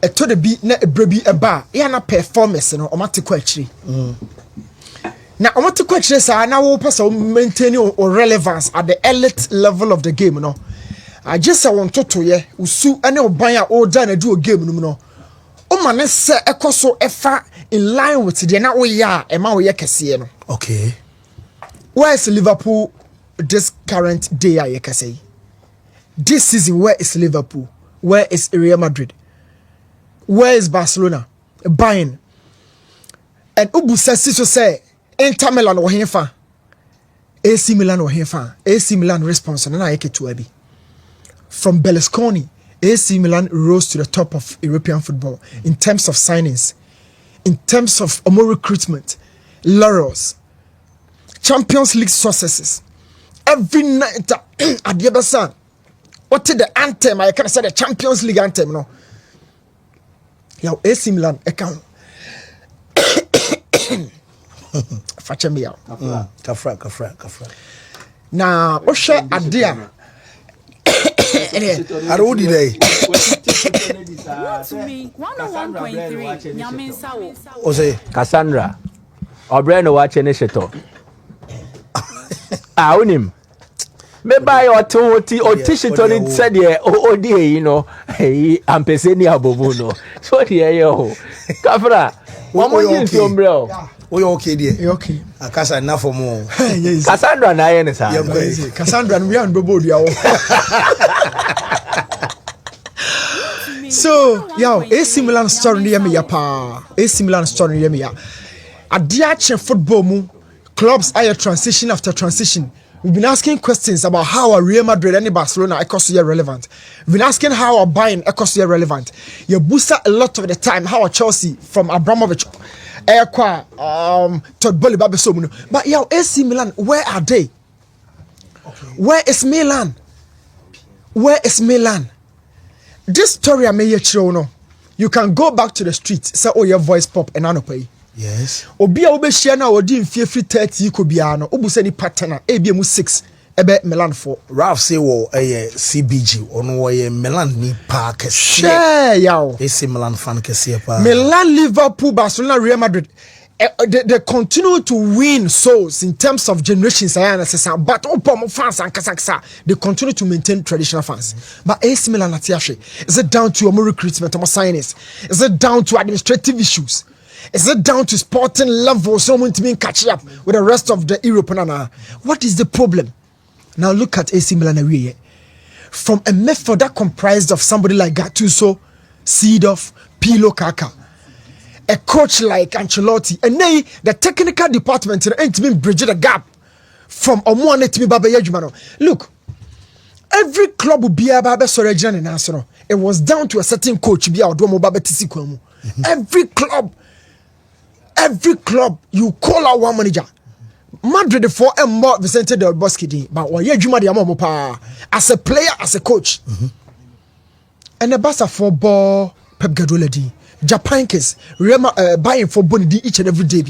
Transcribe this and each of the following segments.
to the be na ebrebi eba ya na performance no omatiko achiri na omatiko achiri sa na wo pesa maintain or relevance at the elite level of the game no I just want to ye usu ane oban a o da na du o game no o ma ne se ekoso efa in line with the na we ya e ma we ye kese no. Okay, where is Liverpool this current day ye kese? This season, where is Liverpool? Where is Real Madrid? Where is Barcelona? Bayern. And Ubu says to say Inter Milan or Hinfa. AC Milan or Hinfa. AC Milan response and I to Ebi. From Berlusconi, AC Milan rose to the top of European football in terms of signings, in terms of more recruitment, laurels, Champions League successes. Every night at the other side. What is the anthem? I can say the Champions League anthem, no? Yo, AC Milan, I can. Fetch me out. Kafra. Now, what share idea? I don't need it. 101.3. Ose Cassandra. Obreno watch any sheto. Ah, unim. Me buy or two t-shirt on it said yeah, oh dear, you know, hey, I'm peseni abobo no. So dear yo. Kafra, one more thing to umbrella. we okay there. Okay. Akasa enough for more. Yes. Cassandra na yen sa. Cassandra we and bobo dia. So, yo, AC Milan story near me pa. AC Milan story near me ya. Adiache football mu clubs are transition after transition. We've been asking questions about how are Real Madrid and Barcelona equals relevant. We've been asking how are Bayern equals relevant. You boost a lot of the time how are Chelsea from Abramovich Todd Bolly Babesomuno. But yo, AC Milan, where are they? Okay. Where is Milan? Where is Milan? This story I may yet show no. You can go back to the streets, say oh your voice pop and anope. Yes. Obi a obe share na odi mfie 30 ko bia no obu se ni partner ebi mu 6 ebe Milan for Ralph say wo CBG ono wo Milan ni park share yaw AC Milan fan kese pa Milan, Liverpool, Barcelona, Real Madrid they continue to win souls in terms of generations but opom fans and kasaksa they continue to maintain traditional fans but AC Milan atiashe is it down to more recruitment more signings is it down to administrative issues? Is it down to sporting level someone to be catching up with the rest of the Europe? What is the problem? Now look at AC Milan away. From a method that comprised of somebody like Gattuso, Seedorf, Pirlo, Kaka, a coach like Ancelotti, and nay, the technical department ain't to be bridging the gap from Omwane to be Baba Yajumano. Look, every club will be a Baba Sorejan and Arsenal. It was down to a certain coach be out Domo Baba Tisikomu. Every club, you call out one manager. Madrid for a more Vicente Del Bosque, but what you do as a player, as a coach. And the Barca for ball, Pep Guardiola, Japan case, buying for Bondi each and every day.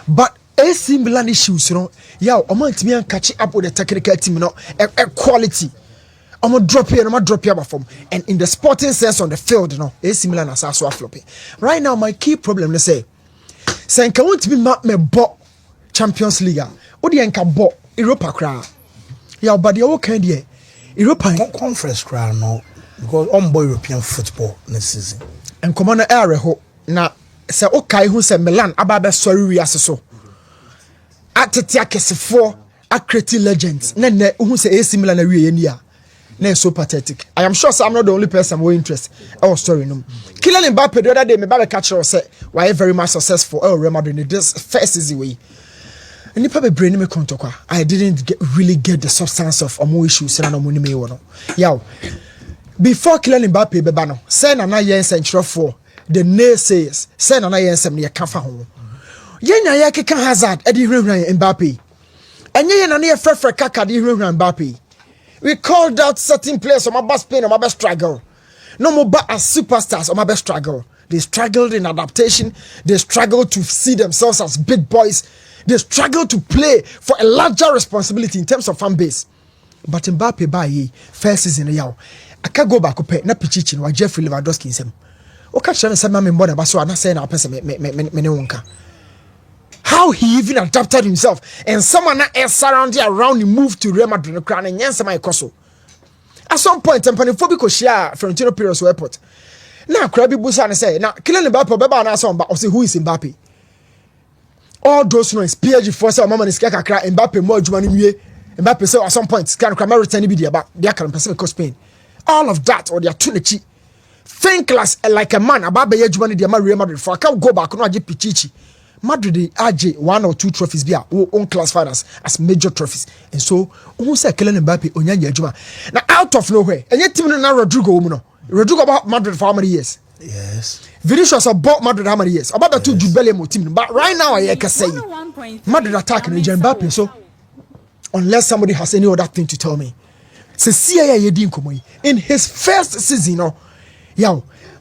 But AC Milan issues, you know, among me and catching up with the technical team, you know, a quality. I'm gonna drop here from. And in the sporting sense on the field, you know, AC Milan is also flopping. Right now, my key problem, let's say, Senka want to be me bo Champions League. Odi enka bo Europa cra. Yeah, but the okay there. Europa conference cra no because on boy European football this season. And commander area ho na se okay hu se Milan aba be sorry wi aseso. Atete akesefo akreti legends. Na hu se AC Milan na wi ye a. Na so pathetic. I am sure I'm not the only person who interest our story no. Kylian Mbappe the other day me ba catch her say why very much successful Real Madrid this first season way. And the people brain me kontokwa. I didn't really get the substance of omo issues na no money me wono. Yaw. Before Kylian Mbappe beba no, say na yen central for the naysayers. Say na yen sem ne kafa ho. Yenya ye keka Hazard e di hwehwan Mbappe. Enye ye na ne frefre kaka di hwehwan Mbappe. We called out certain players on my best pain, on my best struggle. No more but as superstars on my best struggle. They struggled in adaptation. They struggled to see themselves as big boys. They struggled to play for a larger responsibility in terms of fan base. But Mbappe by first season now. I can't go back up na Pichichi no Jeffrey Lewandowski himself. Okay, Shannon said, Mammy, but I saw saying our person, me, how he even adapted himself and someone else around him moved to Real Madrid and yes, my coso. At some point, Phobico share Florentino Perez airport. Now, Krabby Busan say, now, killing Mbappe, Baba, and some, but who is Mbappe? All those no PSG for some moment is Kaka Mbappe more Jumani Mbappe say at some point, can return be there, but they can Pacific Spain. All of that, or they are too cheap. Think like a man about the Jumani, the Real Madrid for I can't go back on Pichichi. Madrid RJ 1 or 2 trophies be own classified as major trophies, and so who say Kylian Mbappe Onyanya Juma now out of nowhere, and yet team na Rodrigo about Madrid for how many years? Yes. Vinicius about Madrid how many years? About the two Jude Bellingham team, but right now I can say Madrid attacking Mbappe. So unless somebody has any other thing to tell me, in his first season,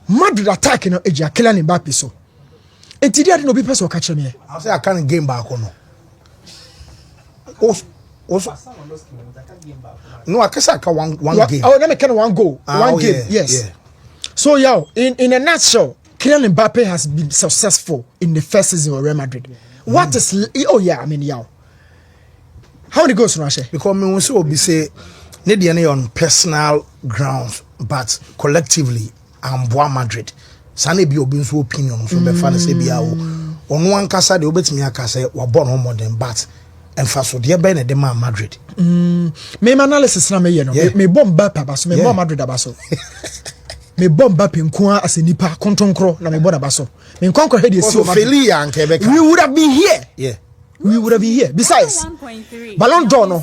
Madrid attacking Kylian Mbappe so. And today I didn't know people so catch me. I say I can't game back on. Also, no, I guess I can one game. Oh, let me can one goal, one game. Yeah, yes. Yeah. So in a nutshell, Kylian Mbappe has been successful in the first season of Real Madrid. What is how many goals Rashe? Because me want to be say need any on personal grounds, but collectively I'm Boa Madrid. Sane bi obi nso opinion so be fa na say bia wo ono ankasa de obetimi akasa wa born more than but emfaso de be na de ma Madrid me analysis na me ye no me bomb Mbappe abaso me bomb Madrid abaso me bomb Mbappe nko as nipa kontonkro na me bomb abaso me nkonkro he de si o Madrid we would have been here we would have been here besides Ballon d'Or no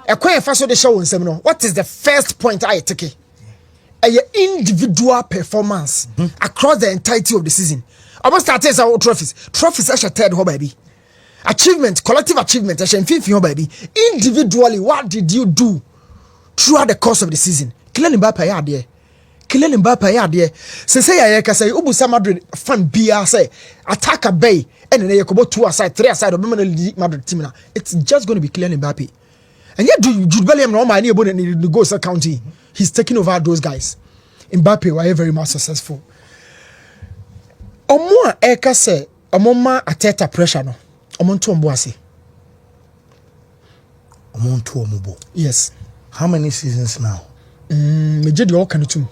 ekwan faso de show nsem no what is the first point I take individual performance across the entirety of the season. Almost started our trophies. Trophies are third ho baby. Achievement, collective achievement, ho baby. Individually, what did you do throughout the course of the season? Kylian Mbappe ya there. Kylian Mbappe ya there. Say ya ka say Ubusa Madrid fan bia say attacker bay and then you go 2 aside 3 aside of Madrid team now. It's just going to be Kylian Mbappe. And yet Jude Bellingham no money about the goals counting. He's taking over those guys. Mbappe were very much successful. Omo eka say omoma Arteta pressure no. Omonto omboase. Omonto omobo. Yes. How many seasons now? Meje de all kan tum.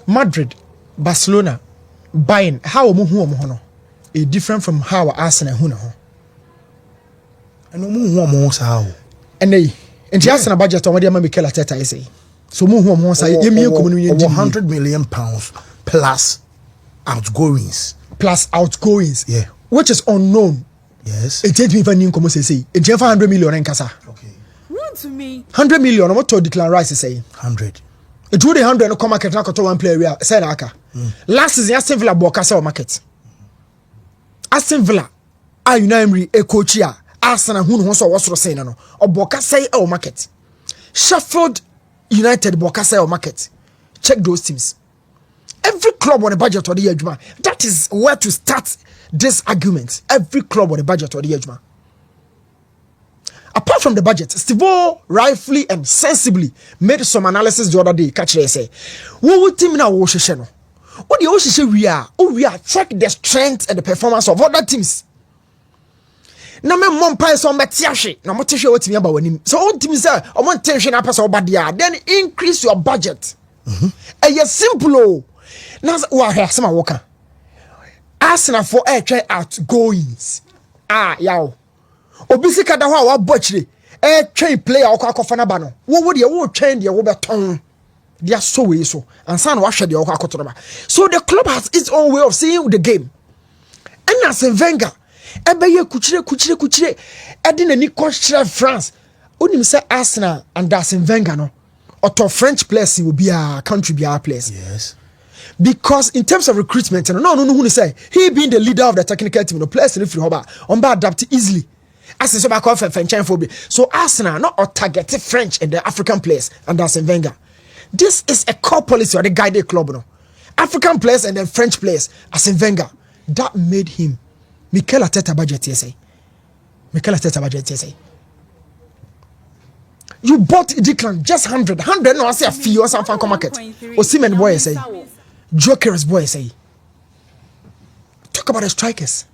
Madrid, Barcelona, Bayern, how omo hu omo ho no. Is different from how Arsenal hu na ho. And omo hu omo sa ho. And Arsenal budget on what Mikel Arteta is saying. So move on say £100 million plus outgoings. Yeah. Which is unknown. Yes. It takes me for new say. It 100 million in Casa. Okay. What to me? 100 million. What to declare Rice is saying? 100. It would 100 no come market now to one player. Say Naka. Last season Aston Villa bought Casa market. Aston Villa. Emery a coach here. Arsenal who knows what's saying no. Or Bokasai or market. Sheffield United Bokasai or market. Check those teams. Every club on the budget or the edge. That is where to start this argument. Every club on the budget or the edge. Apart from the budget, Steve rightfully and sensibly made some analysis the other day. Catch it, say, what would team now wash no? What the Oshishe we are check the strength and the performance of other teams. Na me mompa so metiahwe na motehwe wotimi aba wanim so on timi say o mon tenhwe na pasa obadia then increase your budget simple na wa ha sama woka Arsenal for try outgoings yawo obisi kada ho a wa bochire train player akofa na ba no wo de wo train de wo beton dia so we so ansa na wa hwe de akoto ba so the club has its own way of seeing the game and as Wenger ebeye kuchire edina ni coach France onim say Arsenal and Arsene Wenger no or French players will be a country be our players. Yes. Because in terms of recruitment no who say he being the leader of the technical team no players in free hoba on ba adapt easily as so back off French phobia so Arsenal not or target French and the African players and Arsene Wenger. This is a core policy or the guided club no African players and then French players Arsene Wenger that made him Mikel Arteta budget say. Mikel Arteta budget say. You bought Declan just 100 no I say a fee or something come market. Osimhen boy say. Joker's boy say. Talk about the strikers.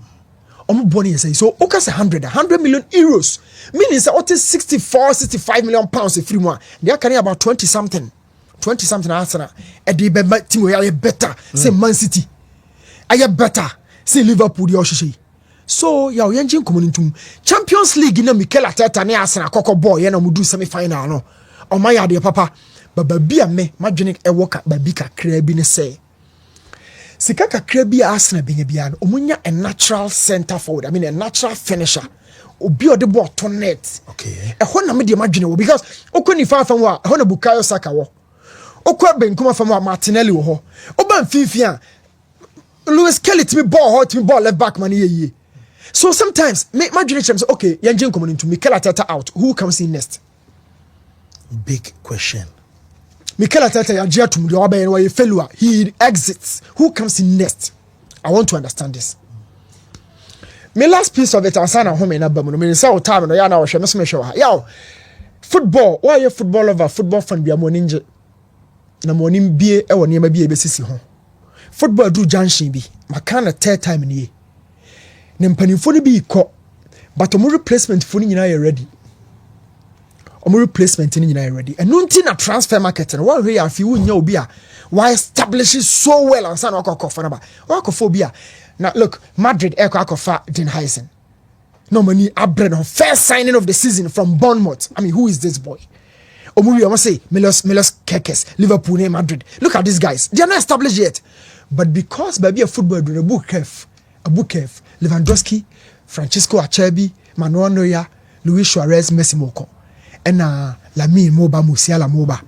Born say so. Okay, 100 million euros. Meaning say what is 65 million pounds if free one. They are carrying about 20 something Arsenal. And they be team we better. Say Man City. I better. Say Liverpool. The so ya yenjin community Champions League na Mikel Arteta ne Arsenal kokko boy na mudu semi final no. O ma ya de papa. Baba bia me madwene e woka babi kakra bi ne say. Sika kakra bi Arsenal benya bia no omunya a natural center forward. I mean a natural finisher. Obi ode ball to net. Okay. E ho na me de madwene wo because okoni fa fa wo ho na Bukayo Saka wo. Okwa benkuma fa wo Martinelli wo ho. Oba mfifi a Lewis Kelly to me ball left back man ye. So sometimes my dream say okay, Yanjin coming into Mikel Arteta out. Who comes in next? Big question. Mikel Arteta Yajia to the failure. He exits. Who comes in next? I want to understand this. My last piece of it, I said home in Abamu. I mean, so time and I now shall miss me show. Yo, football. Why you football lover? Football fan be a moninja. Na monin be a one near be a basis home. Football do junction be. Makana third time in ye. Nempanifo ne bi ko but omo replacement fo ni nyina ready. Omo replacement ni nyina ready. Eno nti na transfer market no one way afi wunya obi a why establish so well and san akọkọ na ba. Akọfo obi a now look Madrid akọfa Den Heisen. No money abred on first signing of the season from Bournemouth. I mean who is this boy? Omo we say Milos Kekes, Liverpool and Madrid. Look at these guys. They are not established yet. But because baby a football do a book Abukev, Lewandowski, Francisco Acerbi, Manuel Neuer, Luis Suarez, Messi Moko, and Lamine Moba, Musiala Moba.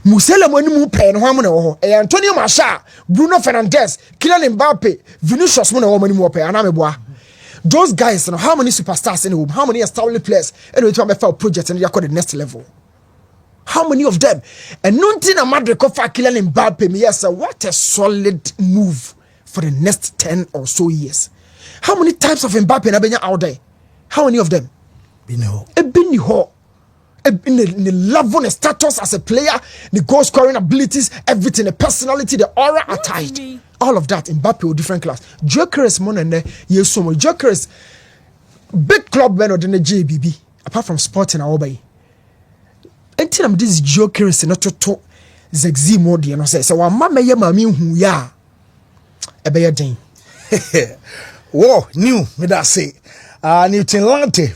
Musiala Monu Pen, Hamano, Antonio Marshall, Bruno Fernandes, Kylian Mbappe, Vinicius Mono, Mope, and Ameboa. Those guys, how many superstars in the room, how many established players, and we talk about projects and they are called the next level. How many of them? And nothing a Madrid cover Kylian Mbappe, yes, what a solid move for the next 10 or so years. How many types of Mbappe na benya out there? How many of them? Biniho. In the level, the status as a player, the goal scoring abilities, everything, the personality, the aura attached. All of that Mbappe with different class. Jokeres money yes so much. Jokeres big club men or the JBB apart from sporting and obey. Until I'm this Jokeres not to Zegzi mode you know say so one mama ye mami hu ya ebe den. Whoa, new me that say Newton Lante